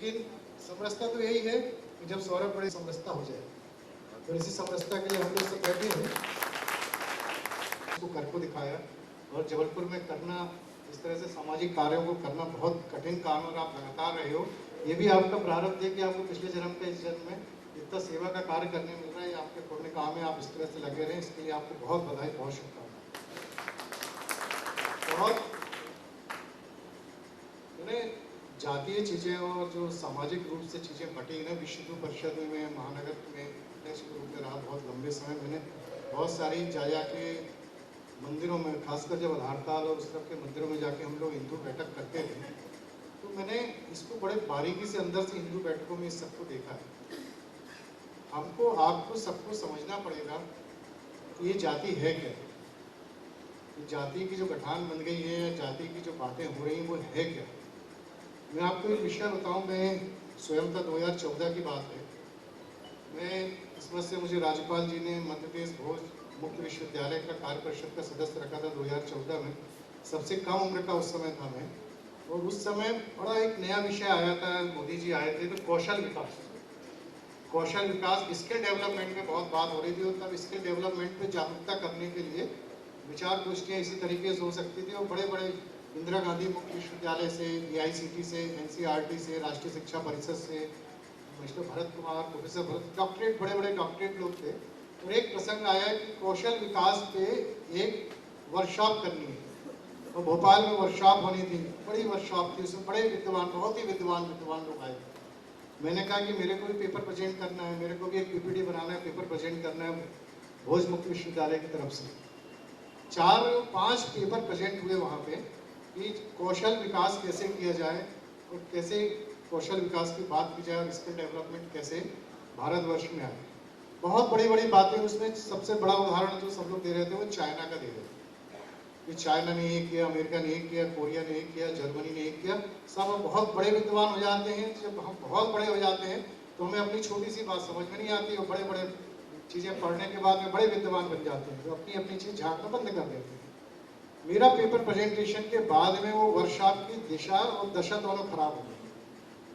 लेकिन समरसता तो यही है कि जब सौरभ बड़े समरसता हो जाए, तो इसी समरसता के लिए हम लोग सब बैठे हैं। उसको कर को दिखाया और जबलपुर में करना, इस तरह से सामाजिक कार्यों को करना बहुत कठिन काम और आप लगातार रहे हो। ये भी आपका प्रारब्ध है कि आपको पिछले जन्म के इस जन्म में इतना सेवा का कार्य करने मिल रहा है। आपके पुण्य काम में आप इस तरह से लगे रहें, इसके लिए आपको बहुत बधाई, बहुत शुभकामनाएं। बहुत जातीय चीज़ें और जो सामाजिक रूप से चीज़ें बटी ना, विश्व हिंदू परिषद में महानगर में अध्यक्ष के रूप में रहा बहुत लंबे समय। मैंने बहुत सारी जा के मंदिरों में, खासकर जब आधारताल और उस तरफ के मंदिरों में जाके हम लोग हिंदू बैठक करते थे, तो मैंने इसको बड़े बारीकी से अंदर से हिंदू बैठकों में इस सबको देखा है। हमको आपको सबको समझना पड़ेगा कि ये जाति है क्या, जाति की जो गठान बन गई है, जाति की जो बातें हो रही हैं वो है क्या। मैं आपको एक विषय बताऊं, मैं स्वयं था 2014 की बात है। मैं किस्मत से मुझे राज्यपाल जी ने मध्य प्रदेश भोज मुक्त विश्वविद्यालय का कार्य परिषद का सदस्य रखा था 2014 में। सबसे कम उम्र का उस समय था मैं, और उस समय बड़ा एक नया विषय आया था, मोदी जी आए थे, तो कौशल विकास। कौशल विकास, स्किल डेवलपमेंट में बहुत बात हो रही थी, और तब स्किल डेवलपमेंट पे जागरूकता करने के लिए विचार गोष्ठियाँ इसी तरीके से हो सकती थी। और बड़े बड़े इंदिरा गांधी मुक्त विश्वविद्यालय से, EICT से, NCERT से, राष्ट्रीय शिक्षा परिषद से, mister Bharat Kumar, professor Bharat, doctorate, बड़े बड़े डॉक्टरेट लोग थे। और एक प्रसंग आया कि कौशल विकास पे एक वर्कशॉप करनी है, और भोपाल में वर्कशॉप होनी थी, बड़ी वर्कशॉप थी, उसमें बड़े विद्वान, बहुत ही विद्वान लोग आए। मैंने कहा कि मेरे को भी पेपर प्रेजेंट करना है, मेरे को भी एक PPT बनाना है, पेपर प्रेजेंट करना है भोज मुक्त विश्वविद्यालय की तरफ से। 4-5 पेपर प्रेजेंट हुए वहाँ पे कि कौशल विकास कैसे किया जाए और कैसे कौशल विकास की बात की जाए और स्किल डेवलपमेंट कैसे भारतवर्ष में आए। बहुत बड़ी बड़ी बातें उसमें। सबसे बड़ा उदाहरण जो सब लोग दे रहे थे वो चाइना का दे रहे थे कि चाइना ने ये किया, अमेरिका ने ये किया, कोरिया ने ये किया, जर्मनी ने ये किया। सब बहुत बड़े विद्वान हो जाते हैं। जब हम बहुत बड़े हो जाते हैं तो हमें अपनी छोटी सी बात समझ में नहीं आती, और बड़े बड़े चीज़ें पढ़ने के बाद में बड़े विद्वान बन जाते हैं, तो अपनी अपनी चीज़ झाँकना बंद कर देते हैं। मेरा पेपर प्रेजेंटेशन के बाद में वो वर्कशॉप की दिशा और दशा दोनों खराब हो गई।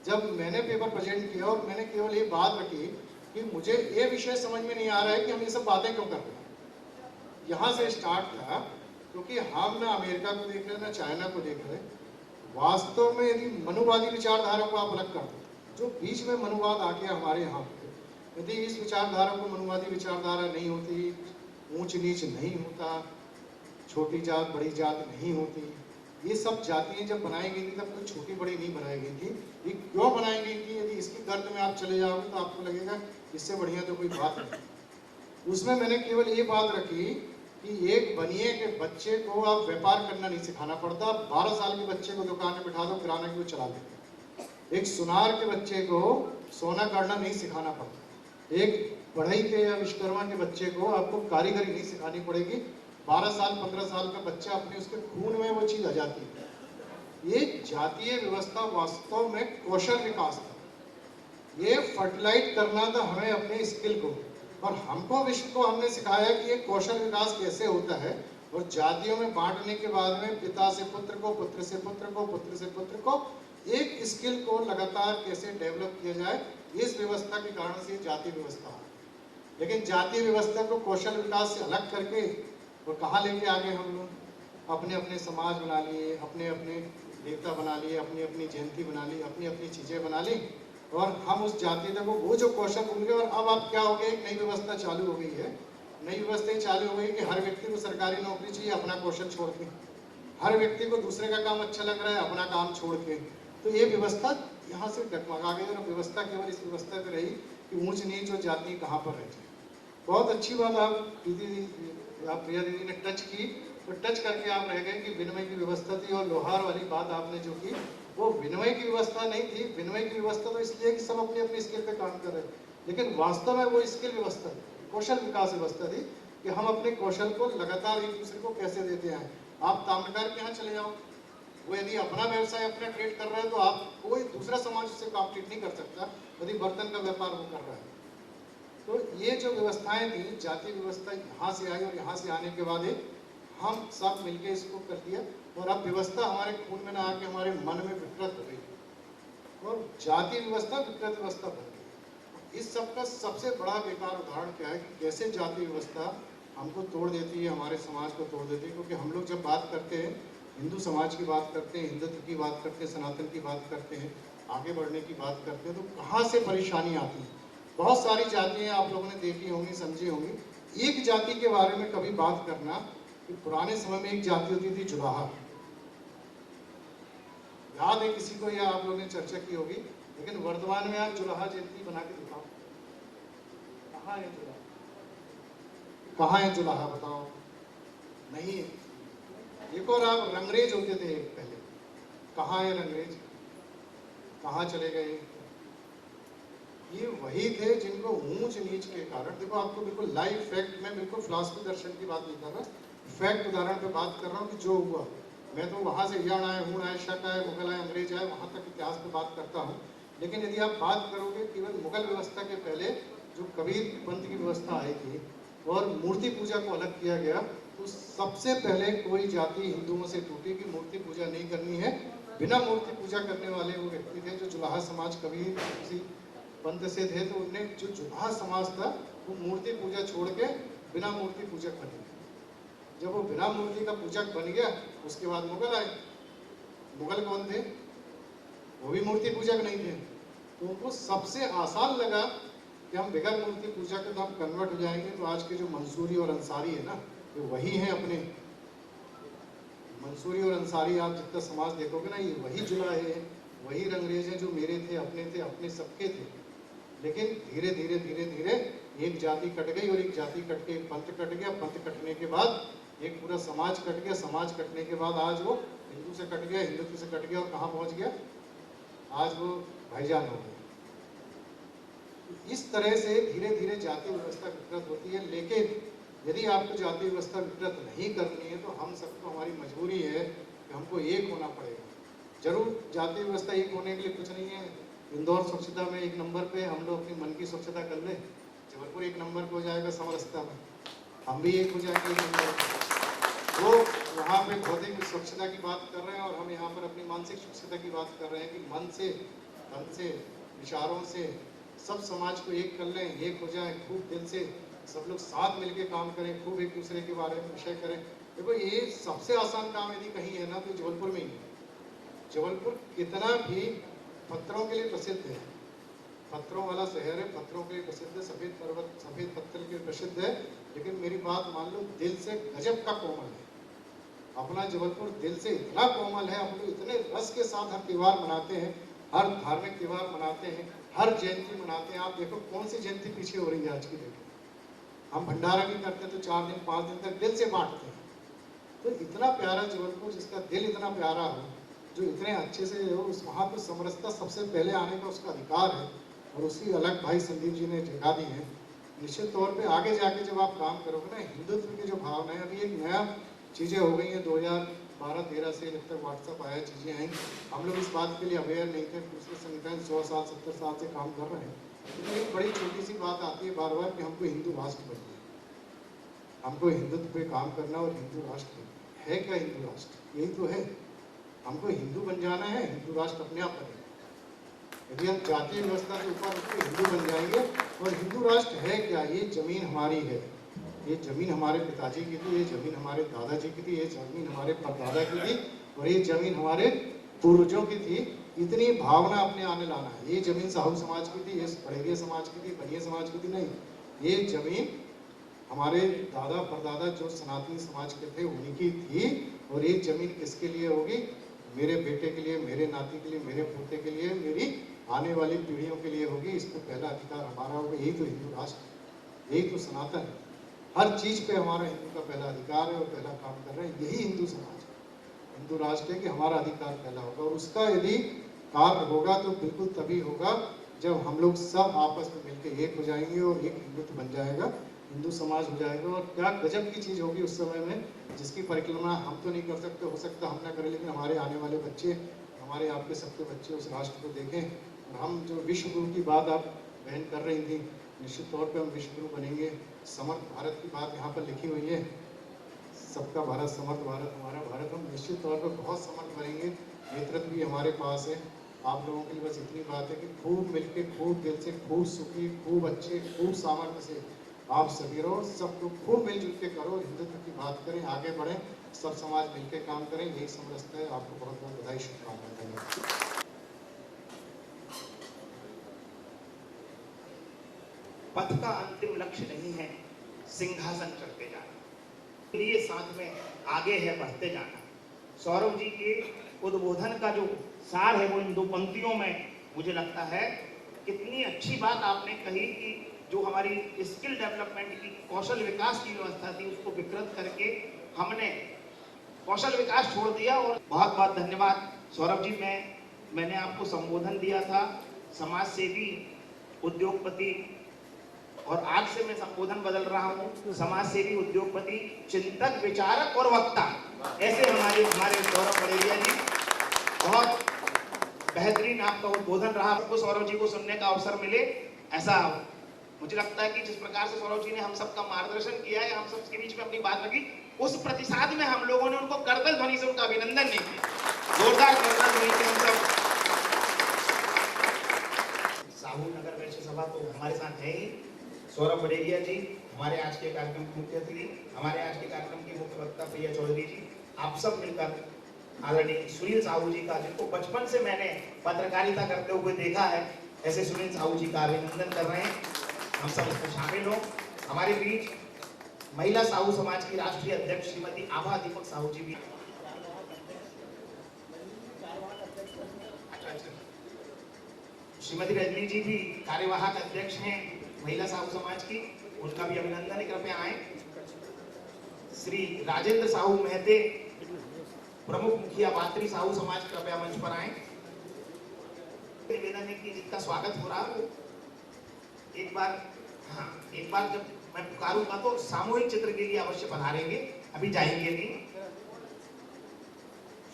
जब मैंने पेपर प्रेजेंट किया और मैंने केवल ये बात रखी कि मुझे ये विषय समझ में नहीं आ रहा है कि हम ये सब बातें क्यों कर रहे हैं। यहाँ से स्टार्ट था, क्योंकि हम ना अमेरिका को देख रहे, ना चाइना को देख रहे। वास्तव में यदि मनुवादी विचारधारा को आप अलग कर दो, जो बीच में मनुवाद आ गया हमारे यहाँ पे, यदि इस विचारधारा को मनुवादी विचारधारा नहीं होती, ऊंच नीच नहीं होता, छोटी जात बड़ी जात नहीं होती, ये सब जातियाँ जब बनाई गई थी तब कोई छोटी बड़ी नहीं बनाई गई थी। ये क्यों बनाई गई थी, यदि इसकी गर्द में आप चले जाओगे तो आपको लगेगा इससे बढ़िया तो कोई बात नहीं। उसमें मैंने केवल ये बात रखी कि एक बनिए के बच्चे को आप व्यापार करना नहीं सिखाना पड़ता। 12 साल के बच्चे को दुकान में बिठा दो, किराना की वो चला देते। एक सुनार के बच्चे को सोना काटना नहीं सिखाना पड़ता। एक बढ़ई के या विश्वकर्मा के बच्चे को आपको कारीगरी नहीं सिखानी पड़ेगी। 12 साल 15 साल का बच्चा, अपने उसके खून में वो चीज़ आ जाती है। ये जातीय व्यवस्था वास्तव में कौशल विकास था। ये फर्टिलाइज करना था हमें अपने स्किल को, और हमको विश्व को हमने सिखाया कि ये कौशल विकास कैसे होता है। और जातियों में बांटने के बाद में पिता से पुत्र को, पुत्र से पुत्र को, पुत्र से पुत्र को, एक स्किल को लगातार कैसे डेवलप किया जाए, इस व्यवस्था के कारण से जातीय व्यवस्था है। लेकिन जातीय व्यवस्था को कौशल विकास से अलग करके और कहाँ लेके आ गए हम लोग, अपने अपने समाज बना लिए, अपने अपने देवता बना लिए, अपनी अपनी जयंती बना ली, अपनी अपनी चीज़ें बना ली, और हम उस जातीयता को, वो जो कौशल भूल गए। और अब आप क्या हो गए, एक नई व्यवस्था चालू हो गई है। नई व्यवस्था चालू हो गई कि हर व्यक्ति को सरकारी नौकरी चाहिए अपना कौशल छोड़ के, हर व्यक्ति को दूसरे का काम अच्छा लग रहा है अपना काम छोड़ के। तो ये व्यवस्था यहाँ से डगमगा गई, और व्यवस्था केवल इस व्यवस्था पर रही कि ऊंच नीच और जाति कहाँ पर रह जाए। बहुत अच्छी बात आप प्रिया दीदी ने टच की, और टच करके आप रह गए कि विनिमय की व्यवस्था थी। और लोहार वाली बात आपने जो की, वो विनिमय की व्यवस्था नहीं थी। विनिमय की व्यवस्था तो इसलिए कि सब अपनी अपनी स्किल पे काम कर रहे हैं, लेकिन वास्तव में वो स्किल व्यवस्था थी, कौशल विकास व्यवस्था थी कि हम अपने कौशल को लगातार एक दूसरे को कैसे देते हैं। आप ताम्रकार के यहाँ चले जाओ, वो यदि अपना व्यवसाय अपना क्रिएट कर रहा है तो आप कोई दूसरा समाज उससे कॉम्पीट नहीं कर सकता, यदि बर्तन का व्यापार वो कर रहा है। तो ये जो व्यवस्थाएं थी, जातीय व्यवस्था यहाँ से आई, और यहाँ से आने के बाद हम सब मिलके इसको कर दिया, और अब व्यवस्था हमारे खून में ना आके हमारे मन में विकृत हो गई। और जाति व्यवस्था विकृत व्यवस्था बन गई। इस सब का सबसे बड़ा बेकार उदाहरण क्या है कि कैसे जाति व्यवस्था हमको तोड़ देती है, हमारे समाज को तोड़ देती है। क्योंकि हम लोग जब बात करते हैं, हिंदू समाज की बात करते हैं, हिंदुत्व की बात करते हैं, सनातन की बात करते हैं, आगे बढ़ने की बात करते हैं, तो कहाँ से परेशानी आती है। बहुत सारी जातियाँ आप लोगों ने देखी होंगी, समझी होंगी। एक जाति के बारे में कभी बात करना कि पुराने समय में एक जाति होती थी जुलाहा। याद है किसी को, या आप लोगों ने चर्चा की होगी। लेकिन वर्तमान में आप जुलाहा जयंती बना के दिखाओ, कहाँ है जुलाहा? कहाँ है जुलाहा बताओ? नहीं है। एक और आप रंगरेज होते थे एक पहले, कहाँ है रंगरेज? कहाँ चले गए? ये वही थे जिनको ऊंच नीच के कारण, देखो आपको बिल्कुल लाइव फैक्ट, मैं बिल्कुल फिलॉसफी दर्शन की बात नहीं कर रहा, फैक्ट उदाहरण पे बात कर रहा हूँ कि जो हुआ। मैं तो वहाँ से यण आए, हूण आए, शक आए, मुगल आए, अंग्रेज आए, वहाँ तक इतिहास पे बात करता हूँ। लेकिन यदि आप बात करोगे केवल मुगल व्यवस्था के पहले जो कबीर पंथ की व्यवस्था आई थी और मूर्ति पूजा को अलग किया गया, तो सबसे पहले कोई जाति हिंदुओं से टूटी कि मूर्ति पूजा नहीं करनी है। बिना मूर्ति पूजा करने वाले वो व्यक्ति थे जो जुलाहा समाज, कबीर किसी पंथ से थे। तो उन्हें जो जुलाहा समाज था वो मूर्ति पूजा छोड़ के बिना मूर्ति पूजक बन गया। जब वो बिना मूर्ति का पूजक बन गया, उसके बाद मुगल आए। मुगल कौन थे? वो भी मूर्ति पूजक नहीं थे। तो उनको सबसे आसान लगा कि हम बगैर मूर्ति पूजा के तो हम कन्वर्ट हो जाएंगे। तो आज के जो मंसूरी और अंसारी है ना, ये वही हैं अपने। मंसूरी और अंसारी आप जितना समाज देखोगे ना, ये वही जुलाहे हैं, वही रंगरेज हैं जो मेरे थे, अपने सबके थे। लेकिन धीरे धीरे धीरे धीरे एक जाति कट गई और एक जाति कट के एक पंथ कट गया, पंथ कटने के बाद एक पूरा समाज कट गया, समाज कटने के बाद आज वो हिंदू से कट गया, हिंदुत्व से कट गया और कहाँ पहुँच गया? आज वो भाईजान हो गया। इस तरह से धीरे धीरे जाति व्यवस्था विकृत होती है। लेकिन यदि आपको जाति व्यवस्था विकृत नहीं करनी है तो हम सबको, हमारी मजबूरी है कि हमको एक होना पड़ेगा। जरूर जाति व्यवस्था एक होने के लिए कुछ नहीं है। इंदौर स्वच्छता में एक नंबर पे, हम लोग अपनी मन की स्वच्छता कर ले, जबलपुर एक नंबर पे हो जाएगा समरसता में, हम भी एक हो जाएंगे एक नंबर पे। वो वहाँ पे भौतिक स्वच्छता की बात कर रहे हैं और हम यहाँ पर अपनी मानसिक स्वच्छता की बात कर रहे हैं कि मन से, तन से, विचारों से सब समाज को एक कर लें, एक हो जाए, खूब दिल से सब लोग साथ मिलके काम करें, खूब एक दूसरे के बारे में विषय करें। देखो ये सबसे आसान काम यदि कहीं है ना तो जबलपुर में ही है। जबलपुर कितना भी पत्थरों के लिए प्रसिद्ध है, पत्थरों वाला शहर है, पत्थरों के लिए प्रसिद्ध है, सफ़ेद पर्वत, सफ़ेद पत्थर के लिए प्रसिद्ध है। लेकिन मेरी बात मान लो, दिल से गजब का कोमल है अपना जबलपुर। दिल से इतना कोमल है, हम लोग इतने रस के साथ हर त्यौहार मनाते हैं, हर धार्मिक त्यौहार मनाते हैं, हर जयंती मनाते हैं। आप देखो कौन सी जयंती पीछे हो रही है आज की डेट में। हम भंडारा भी करते हैं तो 4 दिन 5 दिन तक दिल से बांटते हैं। तो इतना प्यारा जबलपुर, जिसका दिल इतना प्यारा हो, जो इतने अच्छे से हो, उस वहाँ पर समरसता सबसे पहले आने का उसका अधिकार है और उसकी अलग भाई संदीप जी ने जगा दी है। निश्चित तौर पे आगे जाके जब आप काम करोगे ना, हिंदुत्व की जो भावना है, अभी एक नया चीज़ें हो गई हैं 2012-13 से, जब तक व्हाट्सअप आया, चीज़ें आई, हम लोग इस बात के लिए अवेयर नहीं थे। दूसरे संगठन 100 साल 70 साल से काम कर रहे हैं। लेकिन एक बड़ी छोटी सी बात आती है बार बार कि हमको हिंदू राष्ट्र बनना है, हमको हिंदुत्व पे काम करना और हिंदू राष्ट्र है। क्या हिंदू राष्ट्र? यही तो है, हमको हिंदू बन जाना है, हिंदू राष्ट्र अपने आप बनेगा। यदि हम जातीय व्यवस्था के ऊपर हिंदू बन जाएंगे। और हिंदू राष्ट्र है क्या? ये जमीन हमारी है, ये जमीन हमारे पिताजी की थी, ये जमीन हमारे दादाजी की थी, ये जमीन हमारे परदादा की थी और ये जमीन हमारे पूर्वजों की थी। इतनी भावना अपने आने लाना है। ये जमीन साहू समाज की थी, ये पढ़ेरिया समाज की थी, बनिया समाज की थी, नहीं, ये जमीन हमारे दादा परदादा जो सनातनी समाज के थे उन्हीं की थी। और ये जमीन किसके लिए होगी? मेरे बेटे के लिए, मेरे नाती के लिए, मेरे पोते के लिए, मेरी आने वाली पीढ़ियों के लिए होगी। इस पर पहला अधिकार हमारा होगा। यही तो हिंदू राष्ट्र, यही तो सनातन है। हर चीज़ पे हमारा हिंदू का पहला अधिकार है और पहला काम कर रहे हैं। यही हिंदू समाज है, हिंदू राष्ट्र है कि हमारा अधिकार पहला होगा। और उसका यदि कार्य होगा तो बिल्कुल तभी होगा जब हम लोग सब आपस में मिलकर एक हो जाएंगे और एक हिंदुत्व बन जाएगा, हिंदू समाज हो जाएगा। और क्या गजब की चीज़ होगी उस समय में, जिसकी परिकल्पना हम तो नहीं कर सकते, हो सकता हम ना करें, लेकिन हमारे आने वाले बच्चे, हमारे आपके सबके बच्चे उस राष्ट्र को देखें। और हम जो विश्व गुरु की बात आप बहन कर रही थी, निश्चित तौर पे हम विश्व गुरु बनेंगे। समर्थ भारत की बात यहाँ पर लिखी हुई है, सबका भारत समर्थ भारत, हमारा भारत। हम निश्चित तौर पर बहुत समर्थ बनेंगे, नेतृत्व भी हमारे पास है। आप लोगों के लिए बस इतनी बात है कि खूब मिलके, खूब दिल से, खूब सुखी, खूब अच्छे, खूब सामर्थ्य से आप सभी रहो, सब लोग खूब मिलजुल के करो, हिंदुत्व की बात करें, आगे बढ़ें, सब समाज मिलके काम करें, यही समझते हैं। आपको बहुत बहुत बधाई, शुभकामनाएं। पथ का अंतिम लक्ष्य नहीं है सिंहासन चढ़ते जाना, लिए साथ में आगे है बढ़ते जाना। सौरभ जी के उद्बोधन का जो सार है वो इन दो पंक्तियों में मुझे लगता है। कितनी अच्छी बात आपने कही कि जो हमारी स्किल डेवलपमेंट की, कौशल विकास की व्यवस्था थी, उसको विकृत करके हमने कौशल विकास छोड़ दिया। और बहुत बहुत धन्यवाद सौरभ जी। मैंने आपको संबोधन दिया था समाज सेवी, उद्योगपति, और आज से मैं संबोधन बदल रहा हूँ, समाज सेवी, उद्योगपति, चिंतक, विचारक और वक्ता। ऐसे हमारे सौरभ बड़ेरिया जी, बहुत बेहतरीन आपका उद्बोधन रहा। आपको सौरभ जी को सुनने का अवसर मिले, ऐसा मुझे लगता है कि जिस प्रकार से सौरभ जी ने हम सबका मार्गदर्शन किया है, हम सबके बीच में अपनी बात रखी, उस प्रतिसाद में हम लोगों ने उनको करतल ध्वनि से उनका अभिनंदन नहीं किया। जोरदार करतल ध्वनि से हम सब। साहू नगर वैश्य सभा तो हमारे साथ है ही। सौरभ बड़ेरिया जी हमारे आज के कार्यक्रम के मुख्य अतिथि, हमारे आज के कार्यक्रम के मुख्य वक्ता प्रिया चौधरी जी, आप सब मिलकर आदरणीय सुनील साहू जी का, जिनको बचपन से मैंने पत्रकारिता करते हुए देखा है, ऐसे सुनील साहू जी का अभिनंदन कर रहे हैं। हम सब इसमें शामिल हो। हमारे बीच महिला साहू समाज की राष्ट्रीय अध्यक्ष श्रीमती आभा दीपक साहू जी भी, श्रीमती रजनी जी भी कार्यवाहक अध्यक्ष हैं महिला साहू समाज की, उनका भी अभिनंदन है, कृपया आए। श्री राजेंद्र साहू मेहते, प्रमुख मुखिया बात्री साहू समाज, कृपया मंच पर आए। निवेदन है कि जिनका स्वागत हो रहा है एक बार जब मैं पुकारूंगा तो सामूहिक चित्र के लिए अवश्य पधारेंगे, अभी जाएंगे नहीं।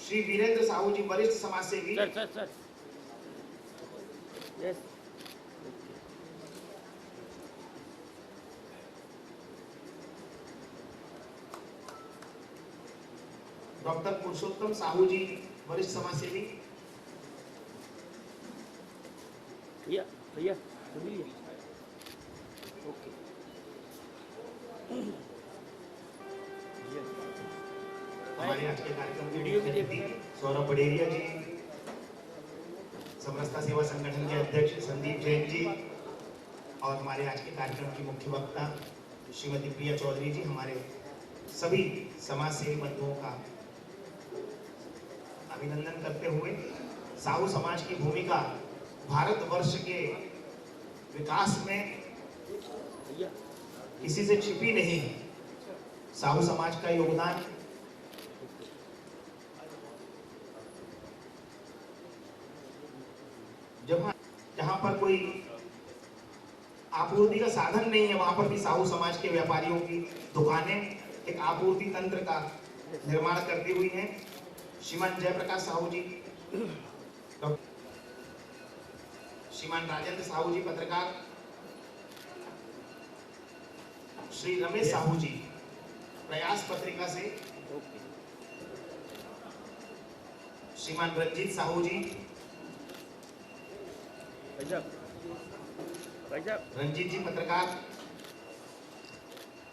श्री वीरेंद्र साहू जी, वरिष्ठ समाज सेवी। सर। Yes. डॉक्टर पुरुषोत्तम साहू जी, वरिष्ठ समाज सेवी। भैया ओके। हमारे आज के कार्यक्रम वीडियो भी देखती सौरभ बड़ेरिया जी, समरसता सेवा संगठन के अध्यक्ष संदीप जैन जी, और हमारे आज के कार्यक्रम की मुख्य वक्ता श्रीमती प्रिया चौधरी जी, हमारे सभी समाज सेवी बंधुओं का अभिनंदन करते हुए, साहू समाज की भूमिका भारतवर्ष के विकास में किसी से छिपी नहीं है। साहू समाज का योगदान जहां पर कोई आपूर्ति का साधन नहीं है, वहां पर भी साहू समाज के व्यापारियों की दुकानें एक आपूर्ति तंत्र का निर्माण करती हुई हैं। श्रीमान जयप्रकाश साहू जी, श्रीमान राजेंद्र साहू जी पत्रकार, श्री रमेश साहू जी प्रयास पत्रिका से, श्रीमान रंजीत साहू जी, रंजीत जी पत्रकार,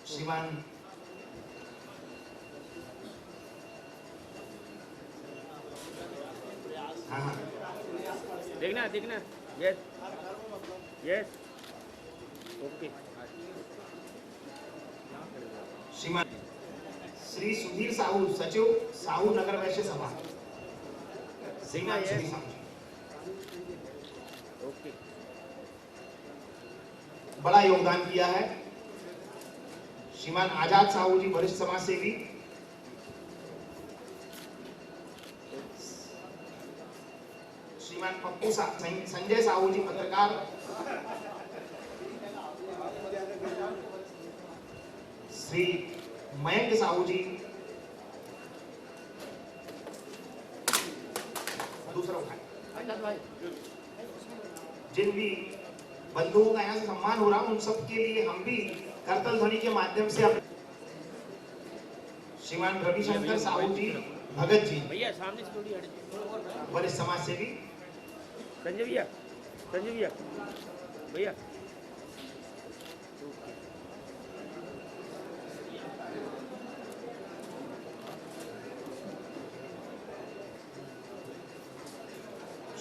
श्रीमान हाँ देखना यस ओके। श्रीमान श्री सुधीर साहू, सचिव साहू नगर वैश्य सभा, श्रीमान सुधीर साहू ओके, बड़ा योगदान किया है। श्रीमान आजाद साहू जी, वरिष्ठ समाज सेवी, श्रीमान पप्पू संजय साहू जी पत्रकार, श्री मयंक साहू जी, दूसरा उठाए। जिन भी बंधुओं का यहाँ से सम्मान हो रहा है, उन सब के लिए हम भी करतल ध्वनि के माध्यम से श्रीमान रविशंकर साहू जी भगत जी, वरिष्ठ समाज सेवी, संजय भैया भैया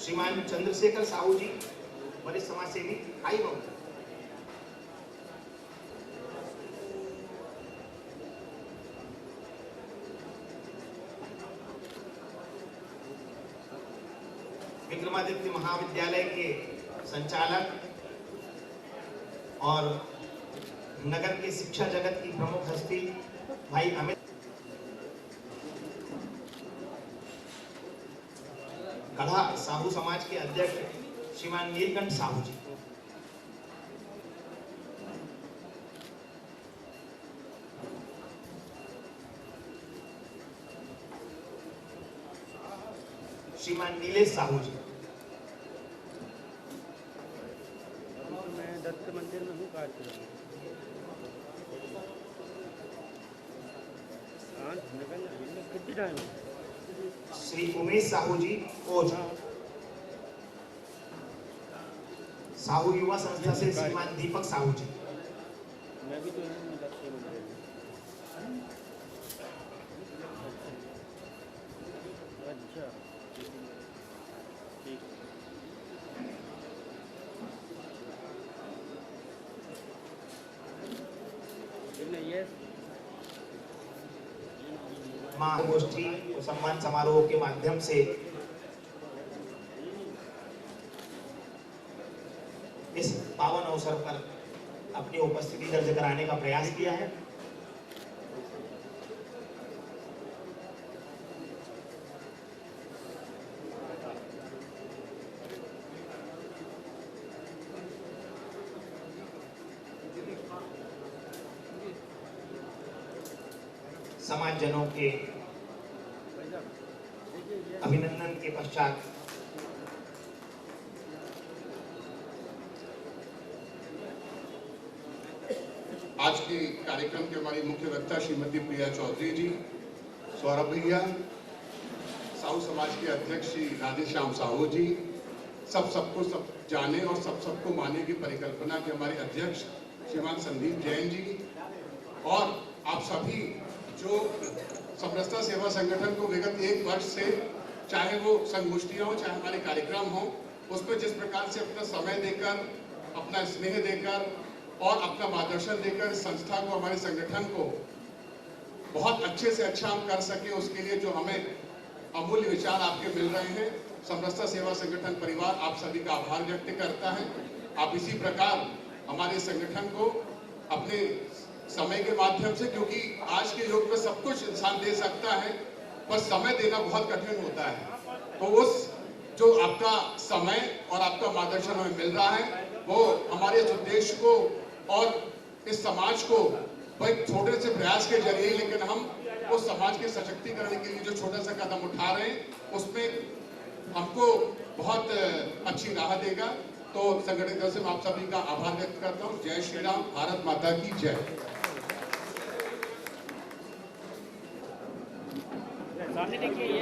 श्रीमान चंद्रशेखर साहू जी, वरिष्ठ समाज सेवी, आई बाबू। विक्रमादित्य महाविद्यालय के संचालक और नगर के शिक्षा जगत की प्रमुख हस्ती भाई अमित, गढ़ा साहू समाज के अध्यक्ष श्रीमान नीलकंठ साहू जी, श्रीमान नीलेश साहू जी, मैं दत्त मंदिर में हूँ कार्यक्रम कितनी टाइम श्री उमेश साहू जी कोच, साहू युवा संस्था से श्रीमान दीपक साहू जी, मैं भी तो हूँ दत्त मंदिर में। अच्छा ठीक ये महागोष्ठी और सम्मान समारोह के माध्यम से इस पावन अवसर पर अपनी उपस्थिति दर्ज कराने का प्रयास किया है। समाजजनों के अभिनंदन के पश्चात आज के कार्यक्रम के हमारी मुख्य वक्ता श्रीमती प्रिया चौधरी जी, सौरभ भैया, साहू समाज के अध्यक्ष श्री राधेश्याम साहू जी, सबको सब जाने और सबको माने की परिकल्पना के हमारे अध्यक्ष श्रीमान संदीप जैन जी, और आप सभी जो समरसता सेवा संगठन को विगत 1 वर्ष से, चाहे वो संगोष्ठियां हो चाहे हमारे कार्यक्रम हो, उसमें जिस प्रकार से अपना समय देकर, अपना स्नेह देकर और अपना मार्गदर्शन देकर संस्था को, हमारे संगठन को बहुत अच्छे से अच्छा हम कर सके, उसके लिए जो हमें अमूल्य विचार आपके मिल रहे हैं, समरसता सेवा संगठन परिवार आप सभी का आभार व्यक्त करता है। आप इसी प्रकार हमारे संगठन को अपने समय के माध्यम से, क्योंकि आज के युग में सब कुछ इंसान दे सकता है पर समय देना बहुत कठिन होता है, तो उस जो आपका समय और आपका मार्गदर्शन हमें मिल रहा है, वो हमारे इस उद्देश्य को और इस समाज को एक छोटे से प्रयास के जरिए, लेकिन हम उस समाज के सशक्तिकरण के लिए जो छोटा सा कदम उठा रहे हैं, उसमें हमको बहुत अच्छी राह देगा। तो संगठन से मैं आप सभी का आभार व्यक्त करता हूँ। जय श्री राम, भारत माता की जय। सामने देखिए